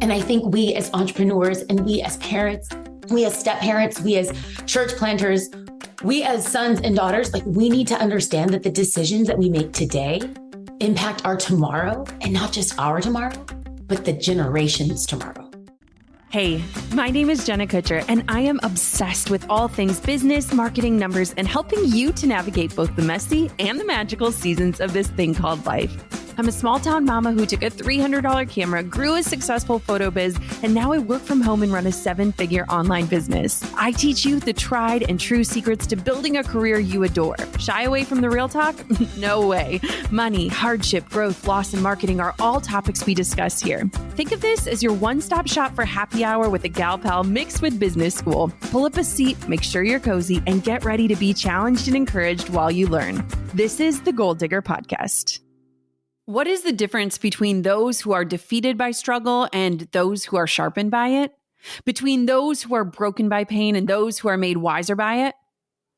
And I think we as entrepreneurs and we as parents, we as step parents, we as church planters, we as sons and daughters, like we need to understand that the decisions that we make today impact our tomorrow, and not just our tomorrow, but the generations tomorrow. Hey, my name is Jenna Kutcher, and I am obsessed with all things business, marketing, numbers, and helping you to navigate both the messy and the magical seasons of this thing called life. I'm a small town mama who took a $300 camera, grew a successful photo biz, and now I work from home and run a 7-figure online business. I teach you the tried and true secrets to building a career you adore. Shy away from the real talk? No way. Money, hardship, growth, loss, and marketing are all topics we discuss here. Think of this as your one-stop shop for happy hour with a gal pal mixed with business school. Pull up a seat, make sure you're cozy, and get ready to be challenged and encouraged while you learn. This is the Gold Digger Podcast. What is the difference between those who are defeated by struggle and those who are sharpened by it? Between those who are broken by pain and those who are made wiser by it?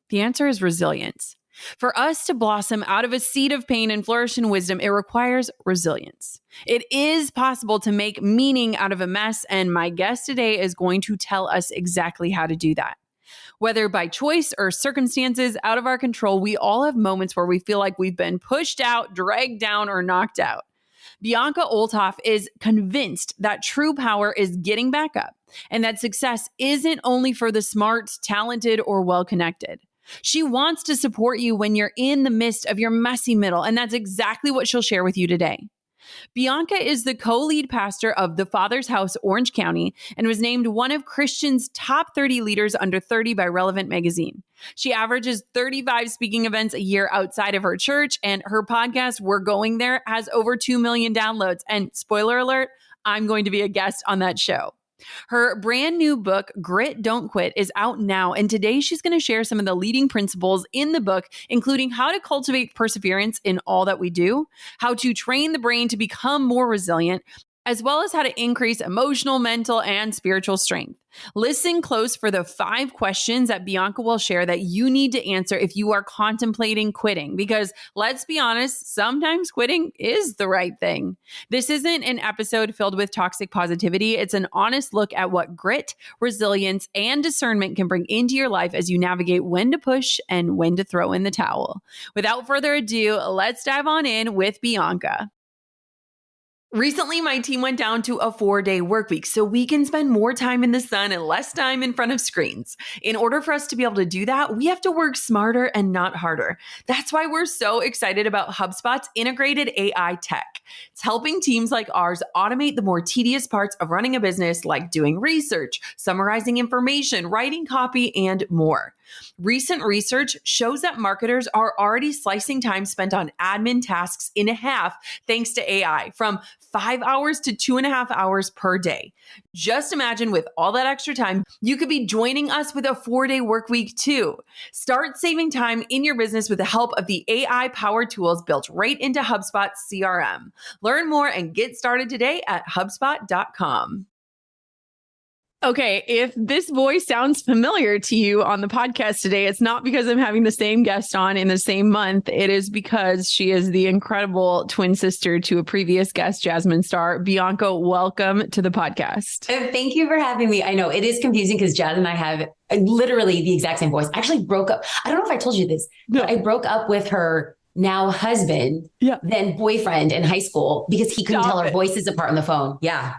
The answer is resilience. For us to blossom out of a seed of pain and flourish in wisdom, it requires resilience. It is possible to make meaning out of a mess, and my guest today is going to tell us exactly how to do that. Whether by choice or circumstances out of our control, we all have moments where we feel like we've been pushed out, dragged down, or knocked out. Bianca Olthoff is convinced that true power is getting back up and that success isn't only for the smart, talented, or well-connected. She wants to support you when you're in the midst of your messy middle, and that's exactly what she'll share with you today. Bianca is the co-lead pastor of the Father's House, Orange County, and was named one of Christian's top 30 leaders under 30 by Relevant magazine. She averages 35 speaking events a year outside of her church, and her podcast, We're Going There, has over 2 million downloads. And spoiler alert, I'm going to be a guest on that show. Her brand new book, Grit, Don't Quit, is out now, and today she's going to share some of the leading principles in the book, including how to cultivate perseverance in all that we do, how to train the brain to become more resilient, as well as how to increase emotional, mental, and spiritual strength. Listen close for the 5 questions that Bianca will share that you need to answer if you are contemplating quitting, because let's be honest, sometimes quitting is the right thing. This isn't an episode filled with toxic positivity. It's an honest look at what grit, resilience, and discernment can bring into your life as you navigate when to push and when to throw in the towel. Without further ado, let's dive on in with Bianca. Recently, my team went down to a 4-day work week so we can spend more time in the sun and less time in front of screens. In order for us to be able to do that, we have to work smarter and not harder. That's why we're so excited about HubSpot's integrated AI tech. It's helping teams like ours automate the more tedious parts of running a business, like doing research, summarizing information, writing copy, and more. Recent research shows that marketers are already slicing time spent on admin tasks in half thanks to AI, from 5 hours to 2.5 hours per day. Just imagine, with all that extra time, you could be joining us with a 4-day work week too. Start saving time in your business with the help of the AI-powered tools built right into HubSpot CRM. Learn more and get started today at HubSpot.com. Okay, if this voice sounds familiar to you on the podcast today, it's not because I'm having the same guest on in the same month. It is because she is the incredible twin sister to a previous guest, Jasmine Star. Bianca, welcome to the podcast. Thank you for having me. I know it is confusing because Jazz and I have literally the exact same voice. I actually broke up. I don't know if I told you this, but I broke up with her now husband, then boyfriend in high school because he couldn't tell our voices apart on the phone. Yeah.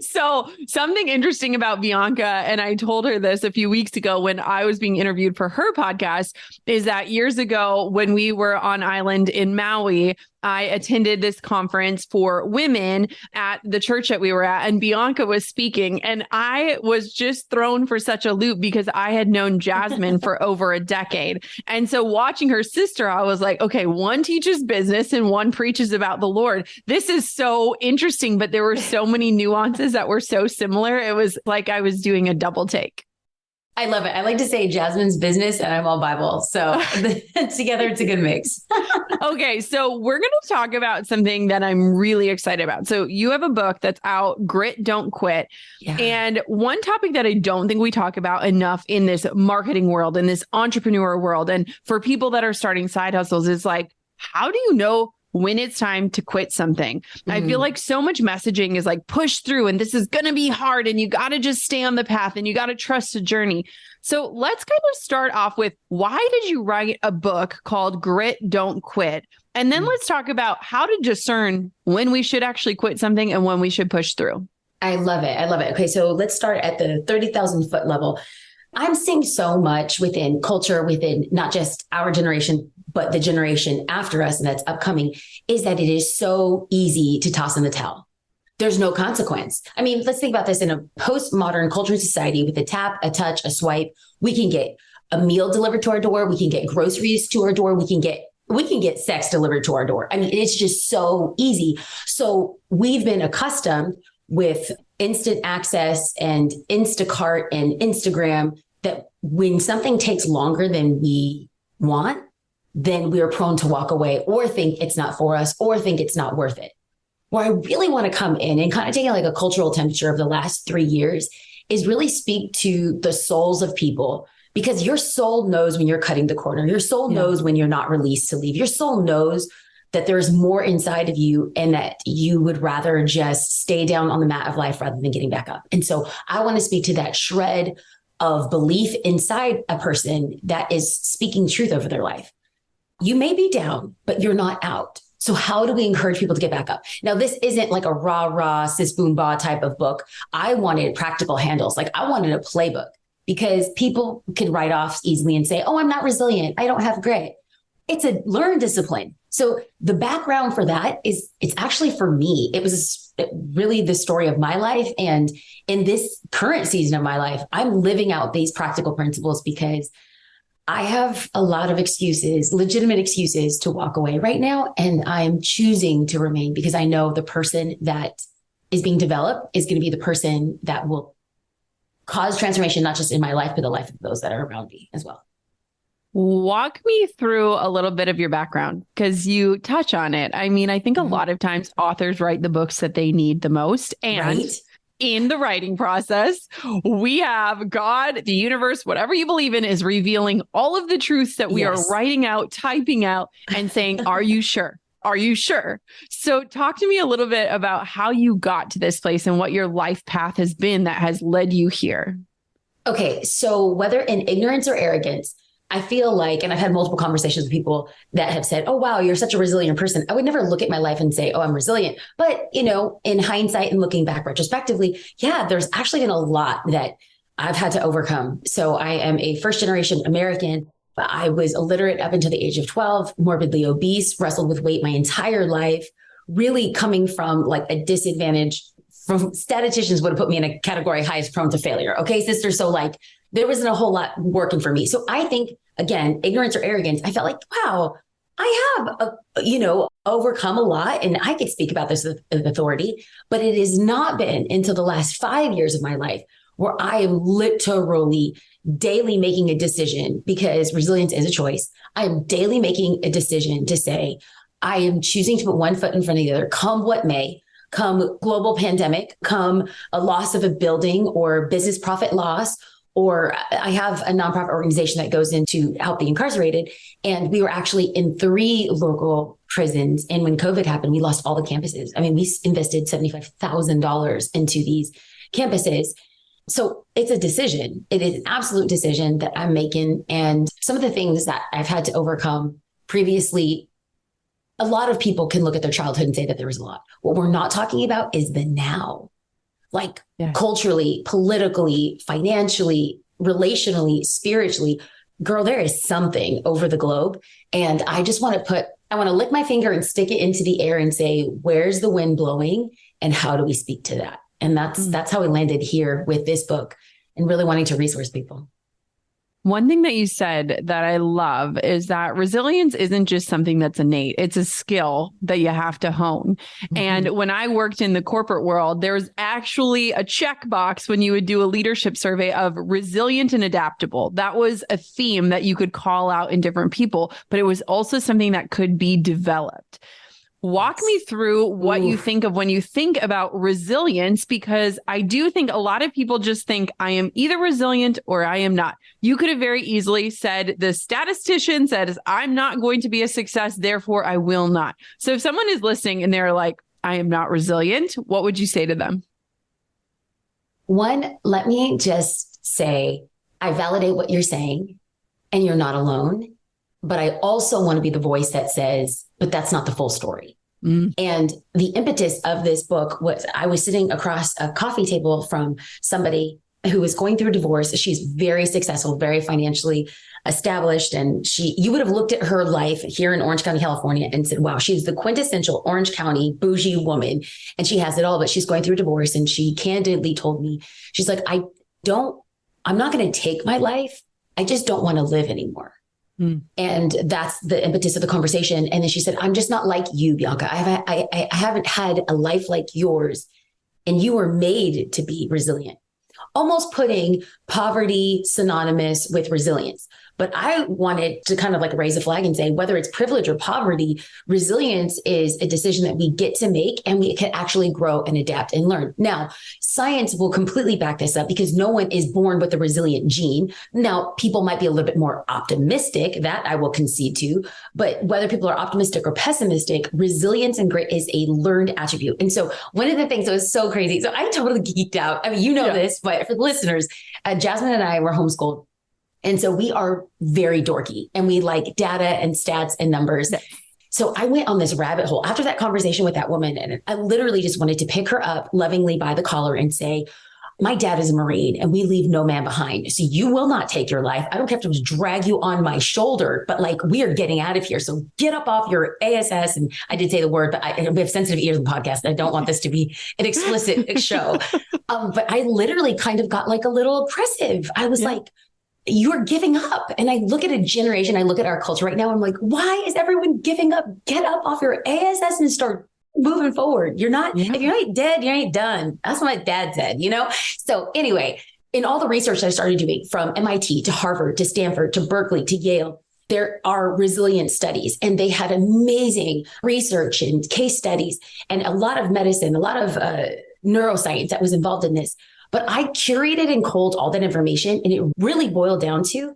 So something interesting about Bianca, and I told her this a few weeks ago when I was being interviewed for her podcast, is that years ago when we were on island in Maui, I attended this conference for women at the church that we were at, and Bianca was speaking, and I was just thrown for such a loop because I had known Jasmine for over a decade. And so watching her sister, I was like, okay, one teaches business and one preaches about the Lord. This is so interesting, but there were so many nuances that were so similar. It was like I was doing a double take. I love it. I like to say Jasmine's business and I'm all Bible. So together, it's a good mix. Okay. So we're going to talk about something that I'm really excited about. So you have a book that's out, Grit, Don't Quit. Yeah. And one topic that I don't think we talk about enough in this marketing world, in this entrepreneur world, and for people that are starting side hustles is like, how do you know when it's time to quit something. I feel like so much messaging is like push through and this is going to be hard and you got to just stay on the path and you got to trust the journey. So let's kind of start off with, why did you write a book called Grit, Don't Quit? And then let's talk about how to discern when we should actually quit something and when we should push through. I love it. I love it. Okay. So let's start at the 30,000 foot level. I'm seeing so much within culture, within not just our generation, but the generation after us, and that's upcoming, is that it is so easy to toss in the towel. There's no consequence. I mean, let's think about this in a postmodern culture society with a tap, a touch, a swipe. We can get a meal delivered to our door. We can get groceries to our door. We can get sex delivered to our door. I mean, it's just so easy. So we've been accustomed with instant access and Instacart and Instagram that when something takes longer than we want, then we're prone to walk away or think it's not for us or think it's not worth it. Where I really want to come in and kind of take like a cultural temperature of the last 3 years is really speak to the souls of people, because your soul knows when you're cutting the corner. Your soul knows when you're not released to leave. Your soul knows that there's more inside of you and that you would rather just stay down on the mat of life rather than getting back up. And so I want to speak to that shred of belief inside a person that is speaking truth over their life. You may be down, but you're not out. So how do we encourage people to get back up? Now, this isn't like a rah, sis, boom, bah type of book. I wanted practical handles. Like I wanted a playbook, because people can write off easily and say, oh, I'm not resilient. I don't have grit. It's a learned discipline. So the background for that is, it's actually for me. It was really the story of my life. And in this current season of my life, I'm living out these practical principles because I have a lot of excuses, legitimate excuses to walk away right now. And I'm choosing to remain because I know the person that is being developed is going to be the person that will cause transformation, not just in my life, but the life of those that are around me as well. Walk me through a little bit of your background, because you touch on it. I mean, I think a lot of times authors write the books that they need the most. And in the writing process, we have God, the universe, whatever you believe in, is revealing all of the truths that we are writing out, typing out, and saying, are you sure? Are you sure? So talk to me a little bit about how you got to this place and what your life path has been that has led you here. Okay. So whether in ignorance or arrogance, I feel like, and I've had multiple conversations with people that have said, oh, wow, you're such a resilient person. I would never look at my life and say, oh, I'm resilient. But, you know, in hindsight and looking back retrospectively, there's actually been a lot that I've had to overcome. So I am a first generation American, but I was illiterate up until the age of 12, morbidly obese, wrestled with weight my entire life, really coming from like a disadvantage. From statisticians would have put me in a category highest prone to failure. Okay, sister. So like, there wasn't a whole lot working for me. So I think, again, ignorance or arrogance, I felt like, wow, I have, overcome a lot and I could speak about this with authority, but it has not been until the last 5 years of my life where I am literally daily making a decision, because resilience is a choice. I am daily making a decision to say, I am choosing to put one foot in front of the other, come what may. Come global pandemic, come a loss of a building or business profit loss, or I have a nonprofit organization that goes in to help the incarcerated. And we were actually in 3 local prisons. And when COVID happened, we lost all the campuses. I mean, we invested $75,000 into these campuses. So it's a decision. It is an absolute decision that I'm making. And some of the things that I've had to overcome previously, a lot of people can look at their childhood and say that there was a lot. What we're not talking about is the now, like culturally, politically, financially, relationally, spiritually. Girl, there is something over the globe. And I just want to lick my finger and stick it into the air and say, where's the wind blowing? And how do we speak to that? And that's how we landed here with this book and really wanting to resource people. One thing that you said that I love is that resilience isn't just something that's innate. It's a skill that you have to hone. Mm-hmm. And when I worked in the corporate world, there was actually a checkbox when you would do a leadership survey of resilient and adaptable. That was a theme that you could call out in different people, but it was also something that could be developed. Walk me through what you think of when you think about resilience, because I do think a lot of people just think I am either resilient or I am not. You could have very easily said the statistician says I'm not going to be a success, therefore I will not. So if someone is listening and they're like, I am not resilient, what would you say to them? One, let me just say, I validate what you're saying and you're not alone. But I also want to be the voice that says, but that's not the full story. And the impetus of this book was I was sitting across a coffee table from somebody who was going through a divorce. She's very successful, very financially established. And you would have looked at her life here in Orange County, California and said, wow, she's the quintessential Orange County bougie woman. And she has it all, but she's going through a divorce. And she candidly told me, she's like, I'm not going to take my life. I just don't want to live anymore. And that's the impetus of the conversation. And then she said, I'm just not like you, Bianca. I haven't had a life like yours. And you were made to be resilient, almost putting poverty synonymous with resilience. But I wanted to kind of like raise a flag and say, whether it's privilege or poverty, resilience is a decision that we get to make and we can actually grow and adapt and learn. Now, science will completely back this up because no one is born with a resilient gene. Now, people might be a little bit more optimistic, that I will concede to, but whether people are optimistic or pessimistic, resilience and grit is a learned attribute. And so one of the things that was so crazy, so I totally geeked out. I mean, this, but for the listeners, Jasmine and I were homeschooled. And so we are very dorky and we like data and stats and numbers. So I went on this rabbit hole after that conversation with that woman. And I literally just wanted to pick her up lovingly by the collar and say, my dad is a Marine and we leave no man behind. So you will not take your life. I don't have to drag you on my shoulder, but like we are getting out of here. So get up off your ASS. And I did say the word, but we have sensitive ears in the podcast. I don't want this to be an explicit show. But I literally kind of got like a little oppressive. I was like, you're giving up. And I look at a generation, I look at our culture right now. I'm like, why is everyone giving up? Get up off your ASS and start moving forward. You're not, if you ain't dead, you ain't done. That's what my dad said, So anyway, in all the research that I started doing from MIT to Harvard, to Stanford, to Berkeley, to Yale, there are resilience studies and they had amazing research and case studies and a lot of medicine, a lot of neuroscience that was involved in this. But I curated and culled all that information and it really boiled down to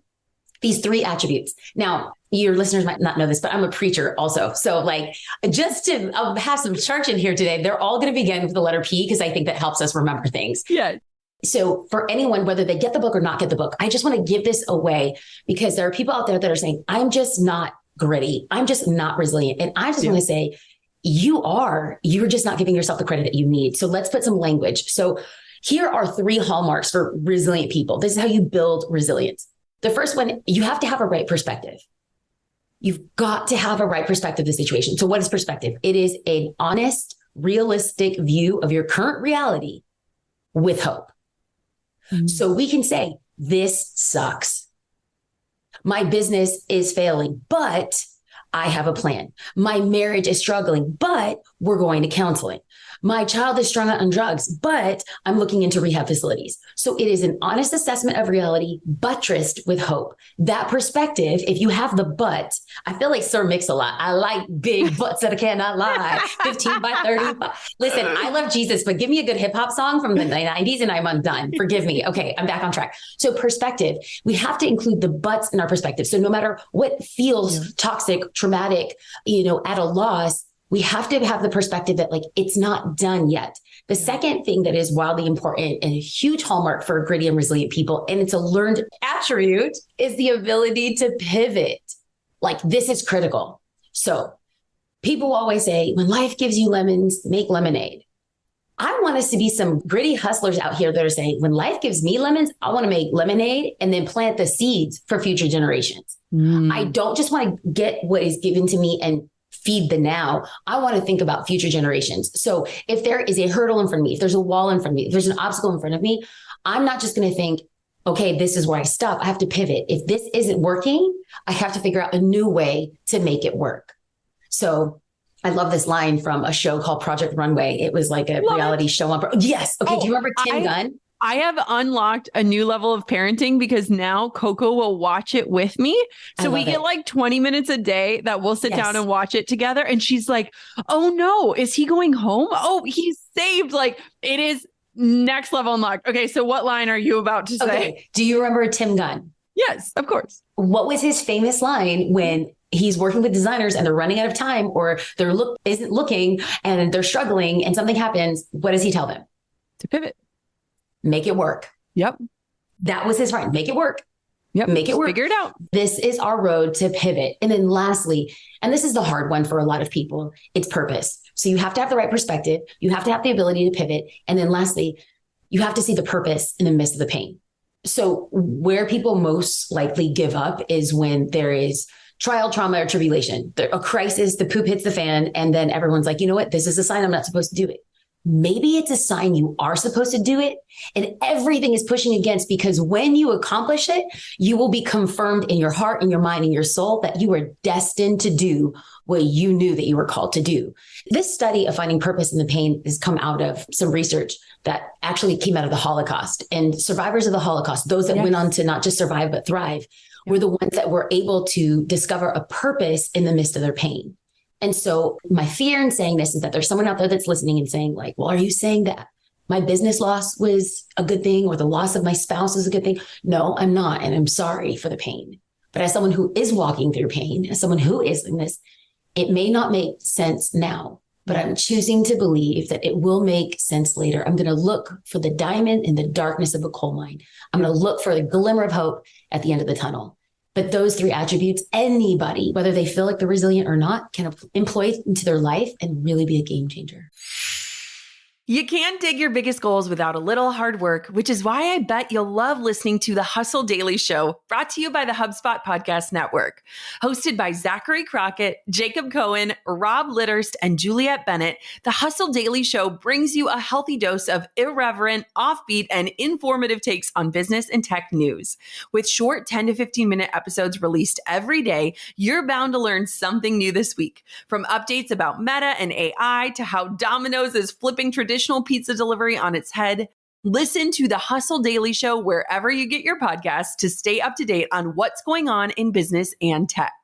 these 3 attributes. Now, your listeners might not know this, but I'm a preacher also. So like just to have some church in here today, they're all going to begin with the letter P because I think that helps us remember things. Yeah. So for anyone, whether they get the book or not get the book, I just want to give this away because there are people out there that are saying, I'm just not gritty. I'm just not resilient. And I just want to say, you're just not giving yourself the credit that you need. So let's put some language. So here are 3 hallmarks for resilient people. This is how you build resilience. The first one, you have to have a right perspective. You've got to have a right perspective of the situation. So what is perspective? It is an honest, realistic view of your current reality with hope. So we can say, this sucks. My business is failing, but I have a plan. My marriage is struggling, but we're going to counseling. My child is strung out on drugs, but I'm looking into rehab facilities. So it is an honest assessment of reality buttressed with hope. That perspective, if you have the but, I feel like Sir Mix-a-Lot. I like big butts that I cannot lie. 15 by 30. Listen, I love Jesus, but give me a good hip hop song from the 90s and I'm undone. Forgive me. Okay, I'm back on track. So perspective, we have to include the buts in our perspective. So no matter what feels toxic, traumatic, at a loss, we have to have the perspective that like, it's not done yet. The second thing that is wildly important and a huge hallmark for gritty and resilient people, and it's a learned attribute, is the ability to pivot. Like this is critical. So people always say, when life gives you lemons, make lemonade. I want us to be some gritty hustlers out here that are saying, when life gives me lemons, I want to make lemonade and then plant the seeds for future generations. I don't just want to get what is given to me and feed the now. I want to think about future generations. So if there is a hurdle in front of me, if there's a wall in front of me, if there's an obstacle in front of me, I'm not just going to think, okay, this is where I stop. I have to pivot. If this isn't working, I have to figure out a new way to make it work. So I love this line from a show called Project Runway. It was like a reality show on. Yes. Okay. Do you remember Tim Gunn? I have unlocked a new level of parenting because now Coco will watch it with me. So we get like 20 minutes a day that we'll sit down and watch it together. And she's like, oh no, is he going home? Oh, he's saved. Like it is next level unlocked. Okay. So what line are you about to say? Okay. Do you remember Tim Gunn? Yes, of course. What was his famous line when he's working with designers and they're running out of time or their look isn't looking and they're struggling and something happens? What does he tell them? To pivot. Make it work. Yep. That was his right. Make it work. Yep. Make it work. Figure it out. This is our road to pivot. And then lastly, and this is the hard one for a lot of people, it's purpose. So you have to have the right perspective. You have to have the ability to pivot. And then lastly, you have to see the purpose in the midst of the pain. So where people most likely give up is when there is trial, trauma, or tribulation, a crisis, the poop hits the fan. And then everyone's like, you know what? This is a sign I'm not supposed to do it. Maybe it's a sign you are supposed to do it and everything is pushing against, because when you accomplish it, you will be confirmed in your heart and your mind and your soul that you were destined to do what you knew that you were called to do. This study of finding purpose in the pain has come out of some research that actually came out of the Holocaust, and survivors of the Holocaust, those that went on to not just survive, but thrive, were the ones that were able to discover a purpose in the midst of their pain. And so my fear in saying this is that there's someone out there that's listening and saying like, well, are you saying that my business loss was a good thing or the loss of my spouse is a good thing? No, I'm not. And I'm sorry for the pain. But as someone who is walking through pain, as someone who is in this, it may not make sense now, but I'm choosing to believe that it will make sense later. I'm going to look for the diamond in the darkness of a coal mine. I'm going to look for the glimmer of hope at the end of the tunnel. But those three attributes, anybody, whether they feel like they're resilient or not, can employ into their life and really be a game changer. You can't dig your biggest goals without a little hard work, which is why I bet you'll love listening to the Hustle Daily Show, brought to you by the HubSpot Podcast Network. Hosted by Zachary Crockett, Jacob Cohen, Rob Litterst, and Juliette Bennett, the Hustle Daily Show brings you a healthy dose of irreverent, offbeat, and informative takes on business and tech news. With short 10 to 15-minute episodes released every day, you're bound to learn something new this week. From updates about Meta and AI to how Domino's is flipping traditional pizza delivery on its head. Listen to the Hustle Daily Show wherever you get your podcasts to stay up to date on what's going on in business and tech.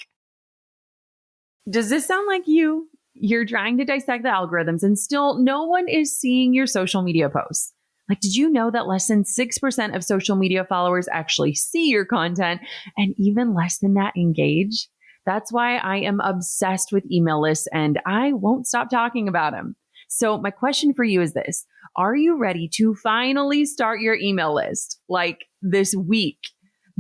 Does this sound like you? You're trying to dissect the algorithms and still no one is seeing your social media posts. Like, did you know that less than 6% of social media followers actually see your content and even less than that engage? That's why I am obsessed with email lists and I won't stop talking about them. So my question for you is this: are you ready to finally start your email list like this week?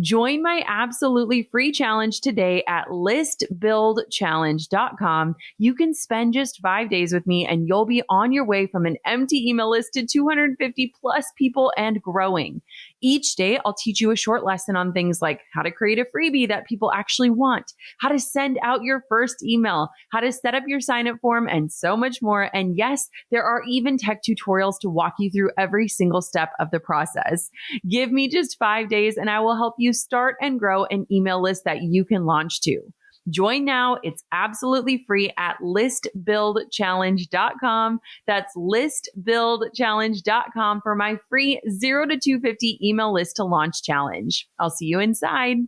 Join my absolutely free challenge today at listbuildchallenge.com. You can spend just 5 days with me and you'll be on your way from an empty email list to 250 plus people and growing. Each day, I'll teach you a short lesson on things like how to create a freebie that people actually want, how to send out your first email, how to set up your sign-up form, and so much more. And yes, there are even tech tutorials to walk you through every single step of the process. Give me just 5 days and I will help you start and grow an email list that you can launch to. Join now. It's absolutely free at listbuildchallenge.com. That's listbuildchallenge.com for my free 0 to 250 email list to launch challenge. I'll see you inside.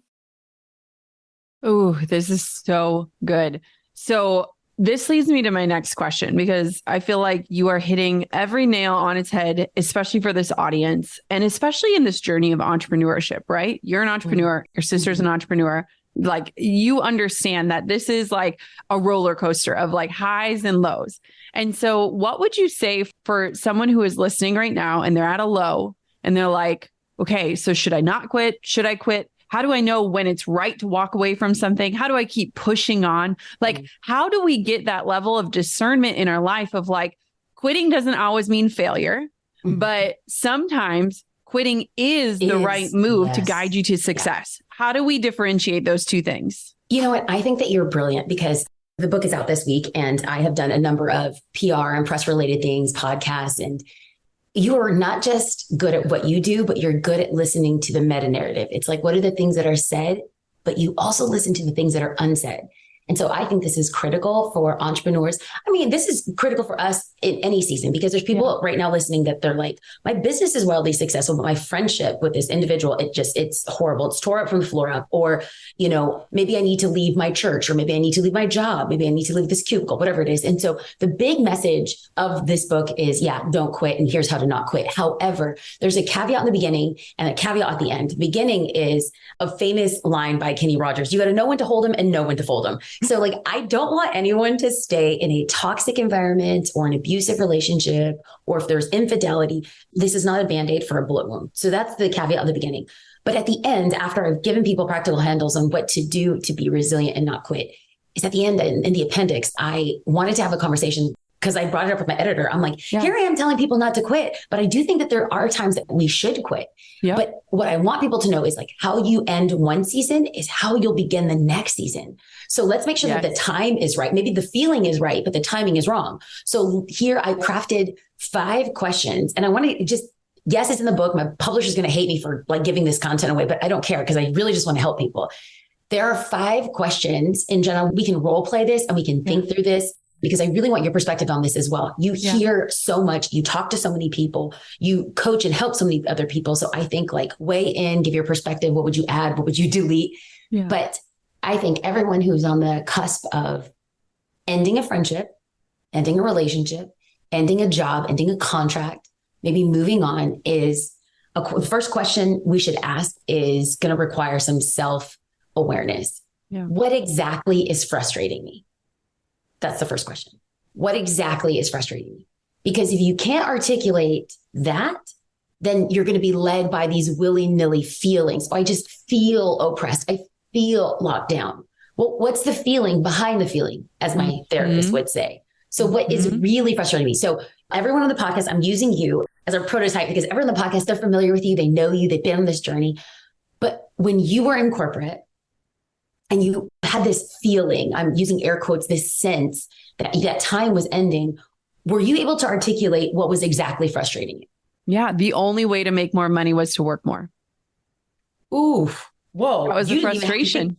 Oh, this is so good. So this leads me to my next question, because I feel like you are hitting every nail on its head, especially for this audience and especially in this journey of entrepreneurship, right? You're an entrepreneur, your sister's an entrepreneur. Like, you understand that this is like a roller coaster of like highs and lows. And so what would you say for someone who is listening right now and they're at a low and they're like, okay, so should I not quit? Should I quit? How do I know when it's right to walk away from something? How do I keep pushing on? Like, how do we get that level of discernment in our life of like, quitting doesn't always mean failure, but sometimes quitting is the right move to guide you to success. How do we differentiate those two things? You know what? I think that you're brilliant, because the book is out this week and I have done a number of PR and press related things, podcasts, and you are not just good at what you do, but you're good at listening to the meta narrative. It's like, what are the things that are said, but you also listen to the things that are unsaid. And so I think this is critical for entrepreneurs. I mean, this is critical for us in any season, because there's people right now listening that they're like, my business is wildly successful, but my friendship with this individual, it's horrible. It's tore up from the floor up. Or, maybe I need to leave my church, or maybe I need to leave my job. Maybe I need to leave this cubicle, whatever it is. And so the big message of this book is, don't quit. And here's how to not quit. However, there's a caveat in the beginning and a caveat at the end. The beginning is a famous line by Kenny Rogers. You got to know when to hold them and know when to fold them. So I don't want anyone to stay in a toxic environment or an abusive relationship, or if there's infidelity. This is not a Band-Aid for a bullet wound. So that's the caveat at the beginning. But at the end, after I've given people practical handles on what to do to be resilient and not quit, is at the end in the appendix, I wanted to have a conversation because I brought it up with my editor. I'm like, here I am telling people not to quit, but I do think that there are times that we should quit. Yep. But what I want people to know is how you end one season is how you'll begin the next season. So let's make sure that the time is right. Maybe the feeling is right, but the timing is wrong. So here I crafted 5 questions, and I want to just, yes, it's in the book. My publisher's going to hate me for giving this content away, but I don't care because I really just want to help people. There are 5 questions in general. We can role play this and we can think through this, because I really want your perspective on this as well. You hear so much, you talk to so many people, you coach and help so many other people. So I think weigh in, give your perspective. What would you add? What would you delete? Yeah. But I think everyone who's on the cusp of ending a friendship, ending a relationship, ending a job, ending a contract, maybe moving on, is the first question we should ask is going to require some self-awareness. Yeah. What exactly is frustrating me? That's the first question. What exactly is frustrating me? Because if you can't articulate that, then you're going to be led by these willy-nilly feelings. I just feel oppressed. I feel locked down. Well, what's the feeling behind the feeling, as my therapist would say? So what is really frustrating me? So everyone on the podcast, I'm using you as a prototype, because everyone on the podcast, they're familiar with you. They know you. They've been on this journey. But when you were in corporate, and you had this feeling, I'm using air quotes, this sense that time was ending, were you able to articulate what was exactly frustrating you? Yeah. The only way to make more money was to work more. Ooh, whoa. That was the frustration.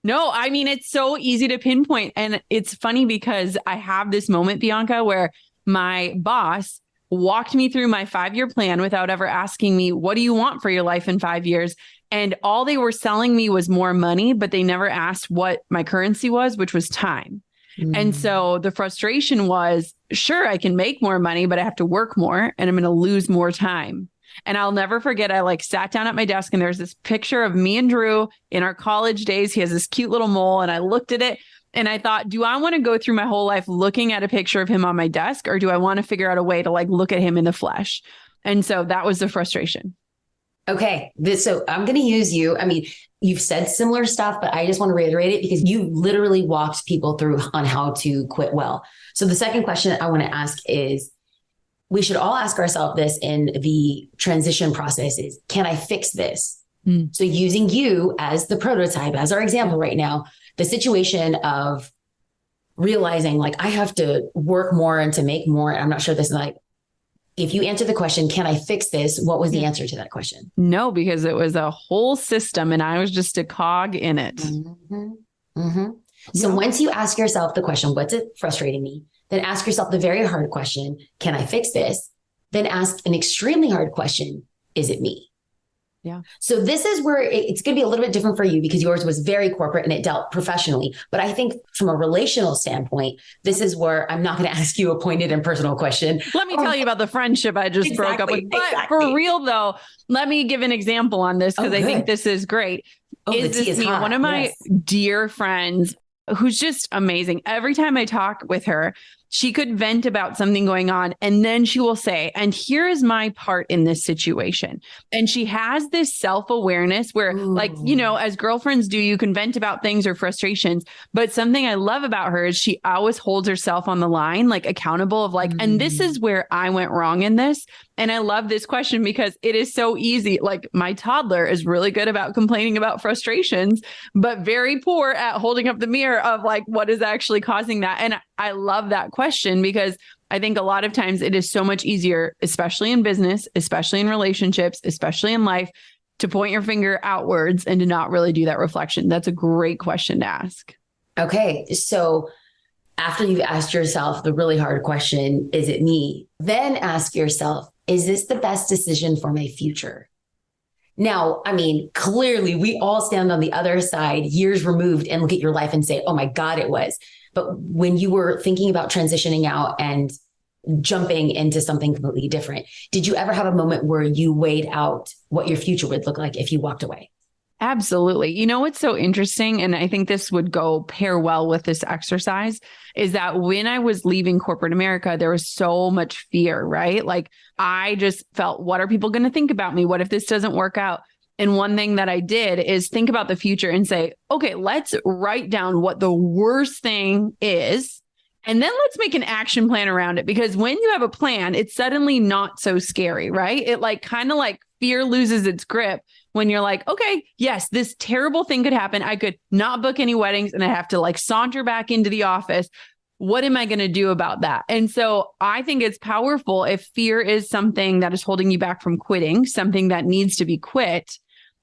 No, I mean, it's so easy to pinpoint. And it's funny because I have this moment, Bianca, where my boss walked me through my 5-year plan without ever asking me, what do you want for your life in 5 years? And all they were selling me was more money, but they never asked what my currency was, which was time. And so the frustration was, sure, I can make more money, but I have to work more and I'm going to lose more time. And I'll never forget, I sat down at my desk and there's this picture of me and Drew in our college days. He has this cute little mole, and I looked at it and I thought, do I want to go through my whole life looking at a picture of him on my desk, or do I want to figure out a way to look at him in the flesh? And so that was the frustration. Okay. So I'm going to use you. I mean, you've said similar stuff, but I just want to reiterate it because you literally walked people through on how to quit well. So the second question I want to ask is, we should all ask ourselves this in the transition process is, can I fix this? So using you as the prototype, as our example right now, the situation of realizing I have to work more and to make more. And I'm not sure this is if you answer the question, can I fix this? What was the answer to that question? No, because it was a whole system and I was just a cog in it. So once you ask yourself the question, what's it frustrating me? Then ask yourself the very hard question, can I fix this? Then ask an extremely hard question, is it me? Yeah. So this is where it's going to be a little bit different for you because yours was very corporate and it dealt professionally. But I think from a relational standpoint, this is where I'm not going to ask you a pointed and personal question. Let me tell you about the friendship I just broke up with. But for real though, let me give an example on this because I think this is great. One of my dear friends who's just amazing. Every time I talk with her, she could vent about something going on. And then she will say, and here is my part in this situation. And she has this self-awareness where as girlfriends do, you can vent about things or frustrations. But something I love about her is she always holds herself on the line, accountable of and this is where I went wrong in this. And I love this question because it is so easy. My toddler is really good about complaining about frustrations, but very poor at holding up the mirror of what is actually causing that. And I love that question because I think a lot of times it is so much easier, especially in business, especially in relationships, especially in life, to point your finger outwards and to not really do that reflection. That's a great question to ask. Okay. So After you've asked yourself the really hard question, is it me? Then ask yourself, is this the best decision for my future? Now, I mean, clearly we all stand on the other side, years removed, and look at your life and say, oh my God, it was. But when you were thinking about transitioning out and jumping into something completely different, did you ever have a moment where you weighed out what your future would look like if you walked away? Absolutely. You know, what's so interesting, and I think this would go pair well with this exercise, is that when I was leaving corporate America, there was so much fear, right? Like I just felt, what are people going to think about me? What if this doesn't work out? And one thing that I did is think about the future and say, okay, let's write down what the worst thing is. And then let's make an action plan around it. Because when you have a plan, it's suddenly not so scary, right? It like kind of like fear loses its grip when you're like, okay, yes, this terrible thing could happen. I could not book any weddings and I have to like saunter back into the office. What am I going to do about that? And so I think it's powerful if fear is something that is holding you back from quitting, something that needs to be quit,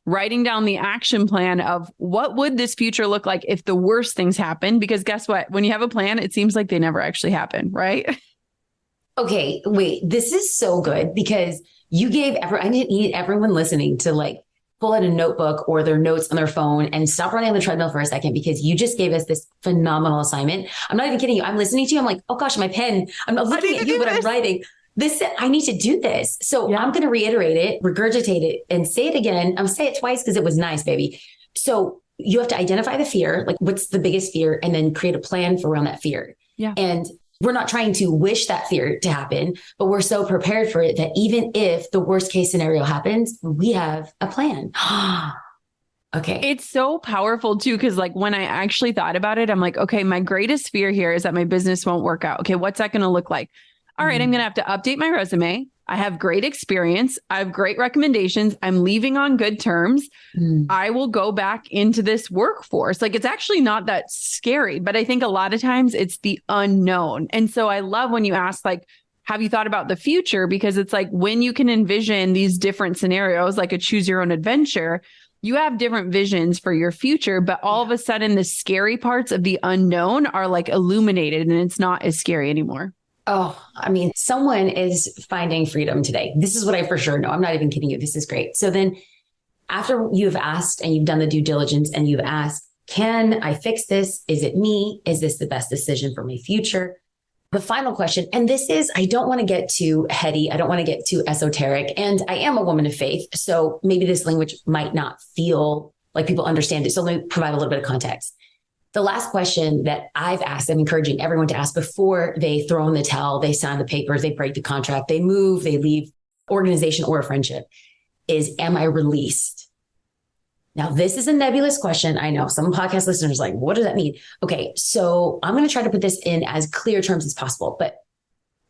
writing down the action plan of what would this future look like if the worst things happen? Because guess what? When you have a plan, it seems like they never actually happen, right? Okay, wait, this is so good because you gave I need everyone listening to like pull out a notebook or their notes on their phone and stop running on the treadmill for a second, because you just gave us this phenomenal assignment. I'm not even kidding you. I'm listening to you. I'm like, oh gosh, my pen. I'm not looking at you, but I'm writing. I need to do this. So I'm going to reiterate it, regurgitate it, and say it again. I'm going to say it twice because it was nice, baby. So you have to identify the fear, like what's the biggest fear, and then create a plan for around that fear. Yeah. And we're not trying to wish that fear to happen, but we're so prepared for it that even if the worst case scenario happens, we have a plan. Okay. It's so powerful too, because like when I actually thought about it, I'm like, okay, my greatest fear here is that my business won't work out. Okay, what's that going to look like? All right, I'm going to have to update my resume. I have great experience. I have great recommendations. I'm leaving on good terms. I will go back into this workforce. Like it's actually not that scary, but I think a lot of times it's the unknown. And so I love when you ask, like, have you thought about the future? Because it's like when you can envision these different scenarios, like a choose your own adventure, you have different visions for your future, but all of a sudden the scary parts of the unknown are like illuminated and it's not as scary anymore. Oh, I mean, someone is finding freedom today. This is what I for sure know. I'm not even kidding you. This is great. So then after you've asked and you've done the due diligence and you've asked, can I fix this? Is it me? Is this the best decision for my future? The final question, and this is, I don't want to get too heady. I don't want to get too esoteric. And I am a woman of faith. So maybe this language might not feel like people understand it. So let me provide a little bit of context. The last question that I've asked, I'm encouraging everyone to ask before they throw in the towel, they sign the papers, they break the contract, they move, they leave organization or a friendship, is, am I released? Now, this is a nebulous question. I know some podcast listeners are like, what does that mean? Okay, so I'm going to try to put this in as clear terms as possible, but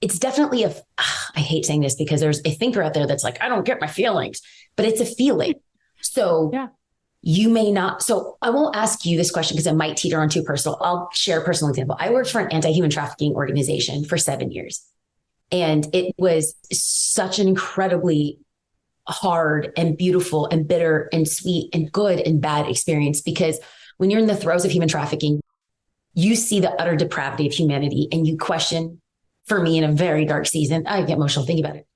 it's definitely I hate saying this because there's a thinker out there that's like, I don't get my feelings, but it's a feeling. So yeah. You may not. So I won't ask you this question because it might teeter on too personal. I'll share a personal example. I worked for an anti-human trafficking organization for 7 years. And it was such an incredibly hard and beautiful and bitter and sweet and good and bad experience, because when you're in the throes of human trafficking, you see the utter depravity of humanity and you question, for me in a very dark season, I get emotional thinking about it.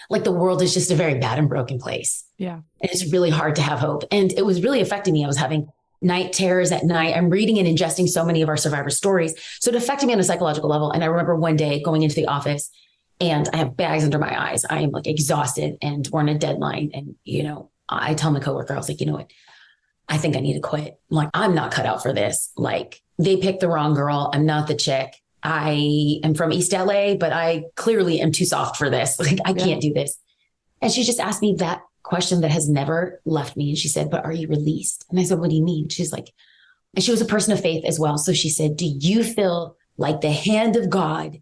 Like the world is just a very bad and broken place. Yeah. And it's really hard to have hope. And it was really affecting me. I was having night terrors at night. I'm reading and ingesting so many of our survivor stories. So it affected me on a psychological level. And I remember one day going into the office and I have bags under my eyes. I am like exhausted and we're on a deadline. And, you know, I tell my coworker, I was like, you know what? I think I need to quit. I'm like, I'm not cut out for this. Like they picked the wrong girl. I'm not the chick. I am from East LA, but I clearly am too soft for this. Like, I can't do this. And she just asked me that question that has never left me. And she said, but are you released? And I said, what do you mean? She's like, and she was a person of faith as well. So she said, do you feel like the hand of God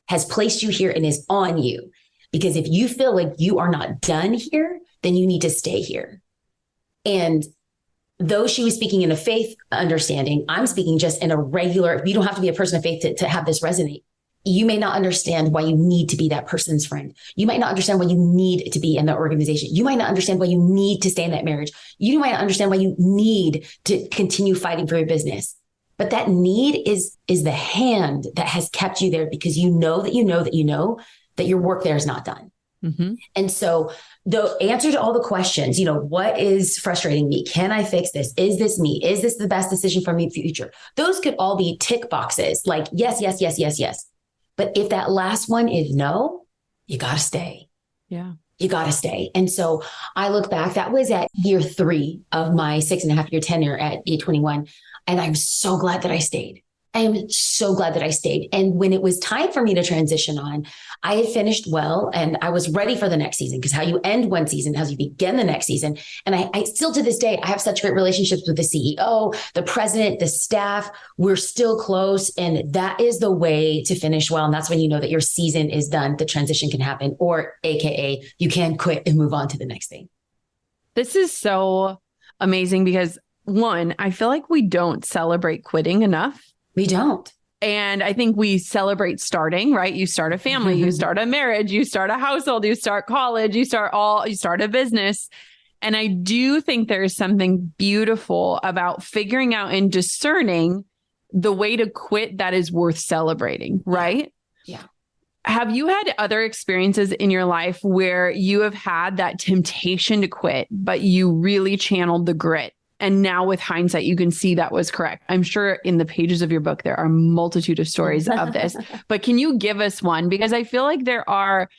has placed you here and is on you? Because if you feel like you are not done here, then you need to stay here. And though she was speaking in a faith understanding, I'm speaking just in a regular, you don't have to be a person of faith to have this resonate. You may not understand why you need to be that person's friend. You might not understand why you need to be in that organization. You might not understand why you need to stay in that marriage. You might not understand why you need to continue fighting for your business. But that need is the hand that has kept you there because you know that your work there is not done. Mm-hmm. And so the answer to all the questions, what is frustrating me? Can I fix this? Is this me? Is this the best decision for me in the future? Those could all be tick boxes like yes, yes, yes, yes, yes. But if that last one is no, you got to stay. Yeah. You got to stay. And so I look back, that was at year 3 of my 6.5-year tenure at A21. And I'm so glad that I stayed. I am so glad that I stayed. And when it was time for me to transition on, I had finished well and I was ready for the next season because how you end one season, how you begin the next season. And I still to this day, I have such great relationships with the CEO, the president, the staff. We're still close. And that is the way to finish well. And that's when you know that your season is done. The transition can happen, or AKA you can quit and move on to the next thing. This is so amazing because one, I feel like we don't celebrate quitting enough. We don't. And I think we celebrate starting, right? You start a family, you start a marriage, you start a household, you start college, you start a business. And I do think there's something beautiful about figuring out and discerning the way to quit that is worth celebrating, right? Yeah. Have you had other experiences in your life where you have had that temptation to quit, but you really channeled the grit? And now with hindsight, you can see that was correct. I'm sure in the pages of your book, there are a multitude of stories of this, but can you give us one? Because I feel like there are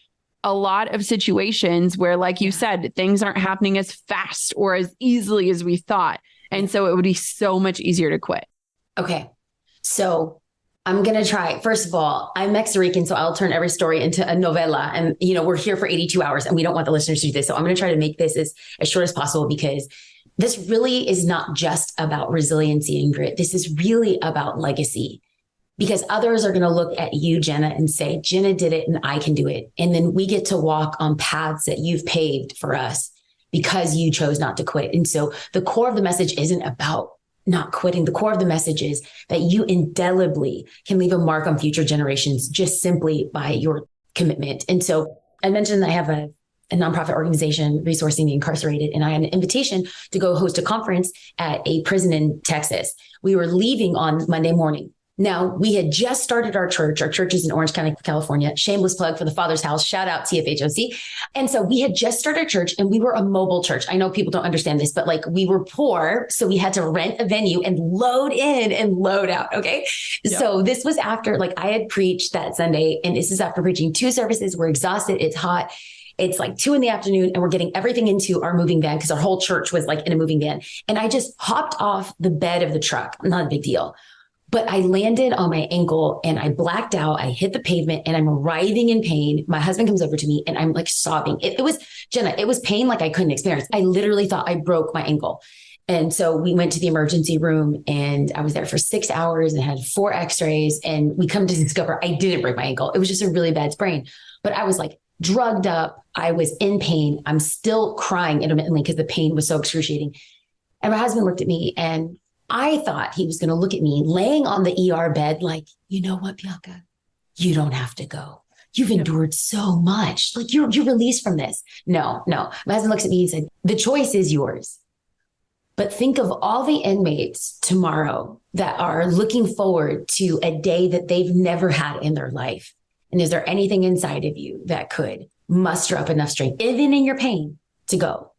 a lot of situations where, like you said, things aren't happening as fast or as easily as we thought. And so it would be so much easier to quit. Okay. So I'm going to try. First of all, I'm Mexican, so I'll turn every story into a novela. And, we're here for 82 hours and we don't want the listeners to do this. So I'm going to try to make this as short as possible because this really is not just about resiliency and grit. This is really about legacy because others are going to look at you, Jenna, and say, Jenna did it and I can do it. And then we get to walk on paths that you've paved for us because you chose not to quit. And so the core of the message isn't about not quitting. The core of the message is that you indelibly can leave a mark on future generations just simply by your commitment. And so I mentioned that I have a nonprofit organization resourcing the incarcerated. And I had an invitation to go host a conference at a prison in Texas. We were leaving on Monday morning. Now, we had just started our church. Our church is in Orange County, California. Shameless plug for the Father's House. Shout out TFHOC. And so we had just started church and we were a mobile church. I know people don't understand this, but we were poor. So we had to rent a venue and load in and load out. Okay. Yep. So this was after I had preached that Sunday and this is after preaching 2 services. We're exhausted. It's hot. It's 2 p.m. and we're getting everything into our moving van because our whole church was in a moving van. And I just hopped off the bed of the truck. Not a big deal. But I landed on my ankle and I blacked out. I hit the pavement and I'm writhing in pain. My husband comes over to me and I'm sobbing. It was, Jenna, it was pain I couldn't experience. I literally thought I broke my ankle. And so we went to the emergency room and I was there for 6 hours and had 4 x-rays. And we come to discover I didn't break my ankle. It was just a really bad sprain. But I was drugged up. I was in pain. I'm still crying intermittently because the pain was so excruciating. And my husband looked at me and I thought he was going to look at me laying on the ER bed you know what, Bianca, you don't have to go. You've endured so much. You're released from this. No. My husband looks at me and said, the choice is yours. But think of all the inmates tomorrow that are looking forward to a day that they've never had in their life. And is there anything inside of you that could muster up enough strength, even in your pain, to go?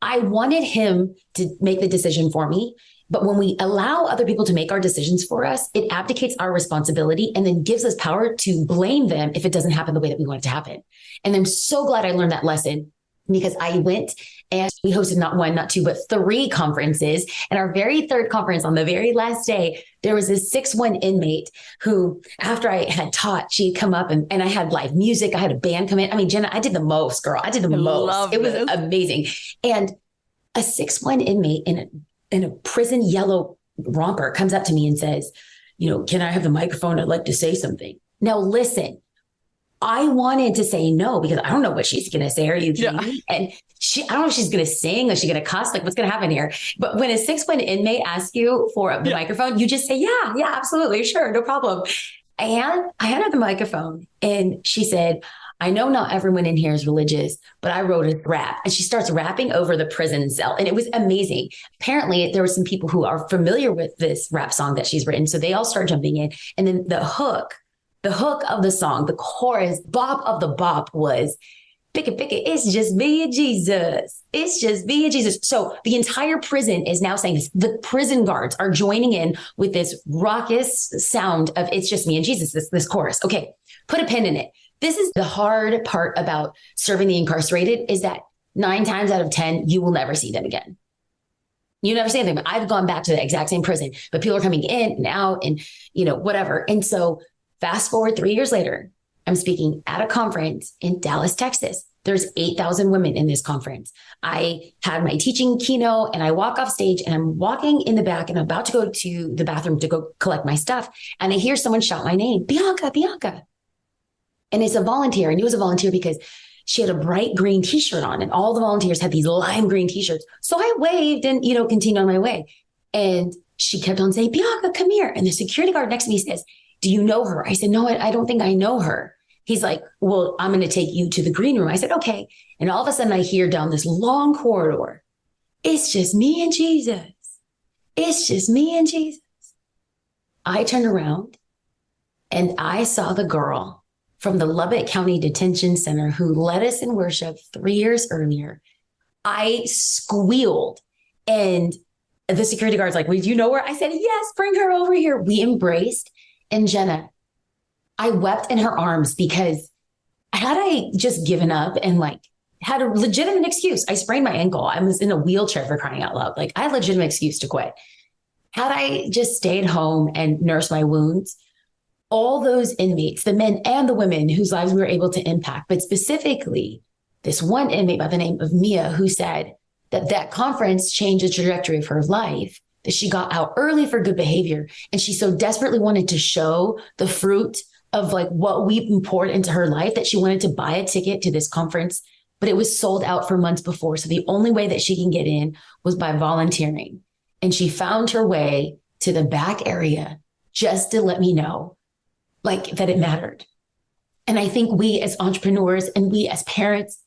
I wanted him to make the decision for me. But when we allow other people to make our decisions for us, it abdicates our responsibility and then gives us power to blame them if it doesn't happen the way that we want it to happen. And I'm so glad I learned that lesson because I went and we hosted not 1, not 2, but 3 conferences. And our very 3rd conference on the very last day, there was this 6'1" inmate who, after I had taught, she had come up and I had live music. I had a band come in. I mean, Jenna, I did the most, girl. I did the most. It was amazing. And a 6'1" inmate in a prison yellow romper comes up to me and says, can I have the microphone? I'd like to say something. Now, listen, I wanted to say no because I don't know what she's going to say. Are you kidding me? And I don't know if she's going to sing or she's going to cuss. What's going to happen here? But when a 6'1" inmate asks you for the microphone, you just say, yeah, absolutely. Sure. No problem. And I handed her the microphone and she said, I know not everyone in here is religious, but I wrote a rap. And she starts rapping over the prison cell. And it was amazing. Apparently, there were some people who are familiar with this rap song that she's written. So they all start jumping in. And then the hook of the song, the chorus, bop of the bop was, pick it, it's just me and Jesus. It's just me and Jesus. So the entire prison is now saying this. The prison guards are joining in with this raucous sound of it's just me and Jesus, this chorus. Okay, put a pin in it. This is the hard part about serving the incarcerated is that 9 times out of 10, you will never see them again. You never see them. I've gone back to the exact same prison, but people are coming in and out and, whatever. And so fast forward 3 years later, I'm speaking at a conference in Dallas, Texas. There's 8,000 women in this conference. I had my teaching keynote and I walk off stage and I'm walking in the back and I'm about to go to the bathroom to go collect my stuff. And I hear someone shout my name, Bianca, Bianca. And it's a volunteer. And he was a volunteer because she had a bright green t-shirt on and all the volunteers had these lime green t-shirts. So I waved and, continued on my way. And she kept on saying, Bianca, come here. And the security guard next to me says, do you know her? I said, no, I don't think I know her. He's like, well, I'm going to take you to the green room. I said, okay. And all of a sudden I hear down this long corridor, it's just me and Jesus. It's just me and Jesus. I turned around and I saw the girl from the Lubbock County Detention Center who led us in worship 3 years earlier. I squealed and the security guard's like, well, do you know her? I said, yes, bring her over here. We embraced. And Jenna, I wept in her arms because had I just given up and had a legitimate excuse, I sprained my ankle. I was in a wheelchair for crying out loud. I had a legitimate excuse to quit. Had I just stayed home and nursed my wounds, all those inmates, the men and the women whose lives we were able to impact, but specifically this one inmate by the name of Mia, who said that conference changed the trajectory of her life, that she got out early for good behavior. And she so desperately wanted to show the fruit of what we poured into her life that she wanted to buy a ticket to this conference, but it was sold out for months before. So the only way that she can get in was by volunteering. And she found her way to the back area just to let me know that it mattered. And I think we as entrepreneurs and we as parents,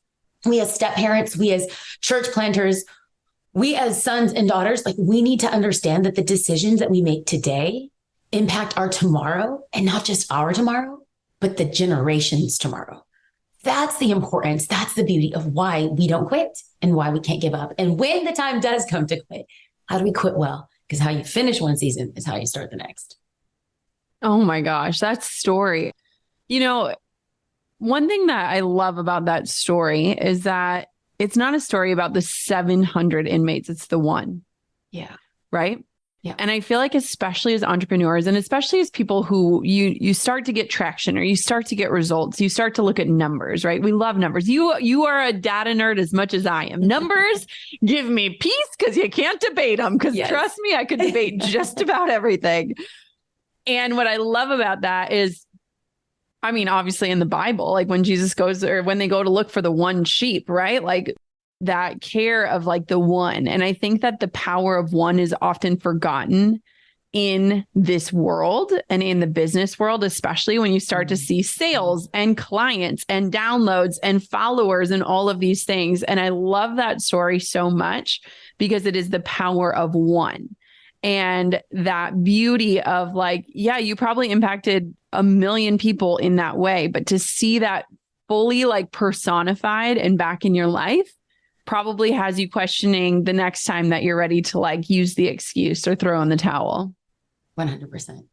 we as step parents, we as church planters, we as sons and daughters, we need to understand that the decisions that we make today impact our tomorrow, and not just our tomorrow, but the generations tomorrow. That's the importance. That's the beauty of why we don't quit and why we can't give up. And when the time does come to quit, how do we quit well? Because how you finish one season is how you start the next. Oh my gosh, that story. One thing that I love about that story is that it's not a story about the 700 inmates. It's the one. Yeah. Right? Yeah. And I feel like especially as entrepreneurs and especially as people who you start to get traction or you start to get results, you start to look at numbers, right? We love numbers. You are a data nerd as much as I am. Numbers give me peace because you can't debate them. Because Trust me, I could debate just about everything. And what I love about that is, obviously in the Bible, when Jesus goes or when they go to look for the one sheep, right? That care of the one. And I think that the power of one is often forgotten in this world and in the business world, especially when you start to see sales and clients and downloads and followers and all of these things. And I love that story so much because it is the power of one. And that beauty of you probably impacted 1 million people in that way, but to see that fully personified and back in your life probably has you questioning the next time that you're ready to use the excuse or throw in the towel. 100%.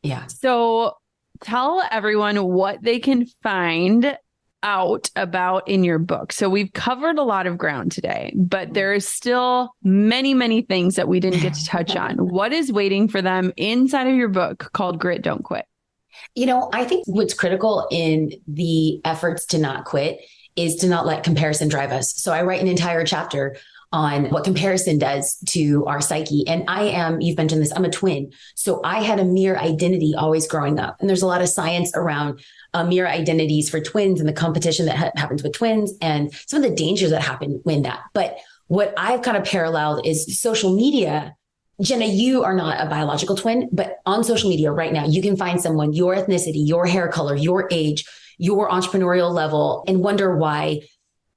Yeah. So tell everyone what they can find out about in your book. So we've covered a lot of ground today, but there is still many, many things that we didn't get to touch on. What is waiting for them inside of your book called Grit, Don't Quit? I think what's critical in the efforts to not quit is to not let comparison drive us. So I write an entire chapter on what comparison does to our psyche. And you've mentioned this, I'm a twin. So I had a mirror identity always growing up. And there's a lot of science around mirror identities for twins and the competition that happens with twins and some of the dangers that happen when that. But what I've kind of paralleled is social media. Jenna, you are not a biological twin, but on social media right now, you can find someone, your ethnicity, your hair color, your age, your entrepreneurial level and wonder why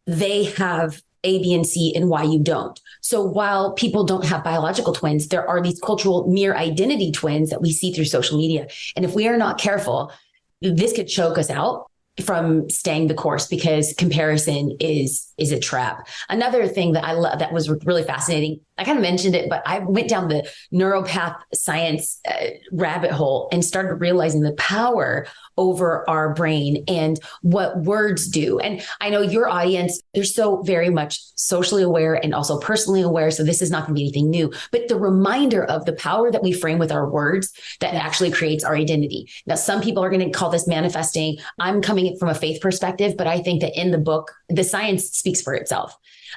they have A, B, and C and why you don't. So while people don't have biological twins, there are these cultural mere identity twins that we see through social media. And if we are not careful, this could choke us out from staying the course, because comparison is a trap. Another thing that I love that was really fascinating, I kind of mentioned it, but I went down the neuropath science rabbit hole and started realizing the power over our brain and what words do. And I know your audience, they're so very much socially aware and also personally aware. So this is not going to be anything new, but the reminder of the power that we frame with our words that actually creates our identity. Now, some people are going to call this manifesting. I'm coming from a faith perspective, but I think that in the book, the science speaks for itself.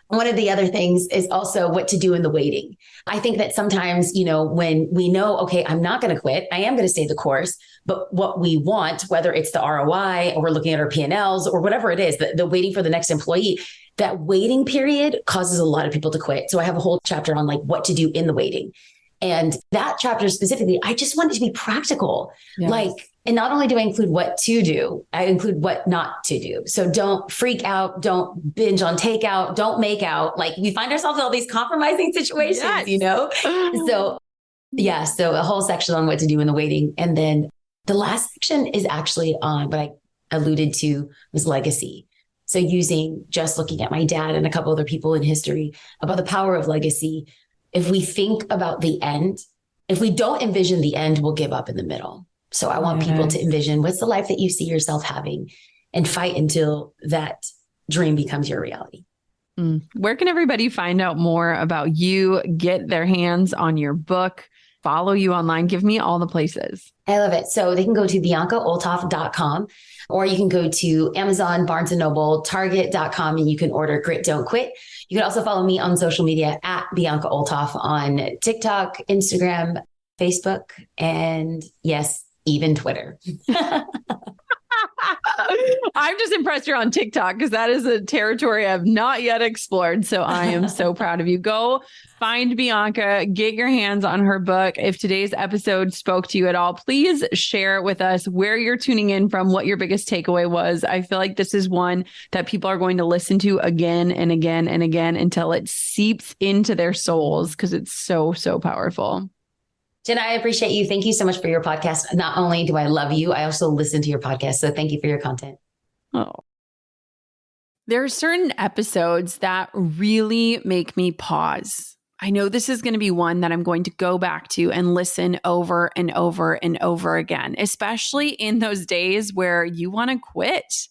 One of the other things is also what to do in the waiting. I think that sometimes, when we know, okay, I'm not going to quit, I am going to stay the course, but what we want, whether it's the ROI or we're looking at our P&Ls or whatever it is, the waiting for the next employee, that waiting period causes a lot of people to quit. So I have a whole chapter on what to do in the waiting. And that chapter specifically, I just wanted to be practical. Yes. And not only do I include what to do, I include what not to do. So don't freak out. Don't binge on takeout. Don't make out. We find ourselves in all these compromising situations, So a whole section on what to do in the waiting. And then the last section is actually on what I alluded to was legacy. So looking at my dad and a couple other people in history about the power of legacy. If we think about the end, if we don't envision the end, we'll give up in the middle. So I want people to envision what's the life that you see yourself having and fight until that dream becomes your reality. Where can everybody find out more about you, get their hands on your book, follow you online? Give me all the places. I love it. So they can go to biancaolthoff.com, or you can go to Amazon, Barnes & Noble, Target.com, and you can order Grit Don't Quit. You can also follow me on social media at Bianca Olthoff on TikTok, Instagram, Facebook, and yes, even Twitter. I'm just impressed you're on TikTok, because that is a territory I've not yet explored. So I am so proud of you. Go find Bianca, get your hands on her book. If today's episode spoke to you at all, please share with us where you're tuning in from, what your biggest takeaway was. I feel like this is one that people are going to listen to again and again and again until it seeps into their souls, because it's so, so powerful. Jenna, I appreciate you. Thank you so much for your podcast. Not only do I love you, I also listen to your podcast. So thank you for your content. Oh. There are certain episodes that really make me pause. I know this is going to be one that I'm going to go back to and listen over and over and over again, especially in those days where you want to quit.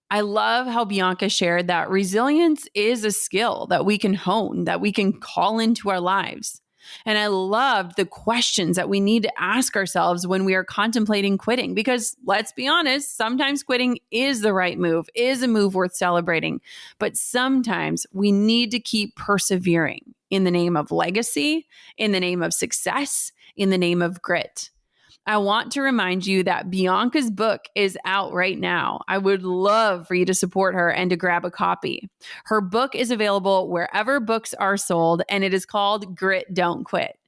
I love how Bianca shared that resilience is a skill that we can hone, that we can call into our lives. And I loved the questions that we need to ask ourselves when we are contemplating quitting, because let's be honest, sometimes quitting is the right move, is a move worth celebrating. But sometimes we need to keep persevering in the name of legacy, in the name of success, in the name of grit. I want to remind you that Bianca's book is out right now. I would love for you to support her and to grab a copy. Her book is available wherever books are sold, and it is called Grit Don't Quit.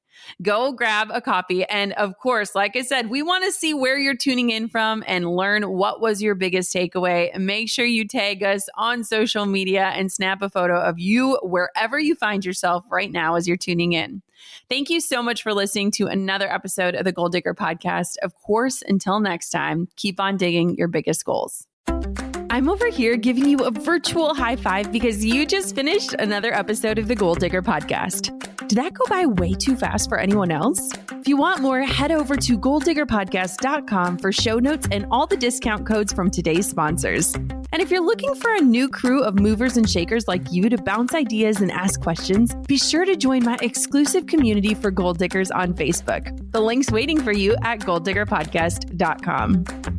Go grab a copy. And of course, like I said, we want to see where you're tuning in from and learn what was your biggest takeaway. Make sure you tag us on social media and snap a photo of you wherever you find yourself right now as you're tuning in. Thank you so much for listening to another episode of the Goal Digger Podcast. Of course, until next time, keep on digging your biggest goals. I'm over here giving you a virtual high five because you just finished another episode of the Goal Digger Podcast. Did that go by way too fast for anyone else? If you want more, head over to goaldiggerpodcast.com for show notes and all the discount codes from today's sponsors. And if you're looking for a new crew of movers and shakers like you to bounce ideas and ask questions, be sure to join my exclusive community for Goal Diggers on Facebook. The link's waiting for you at goaldiggerpodcast.com.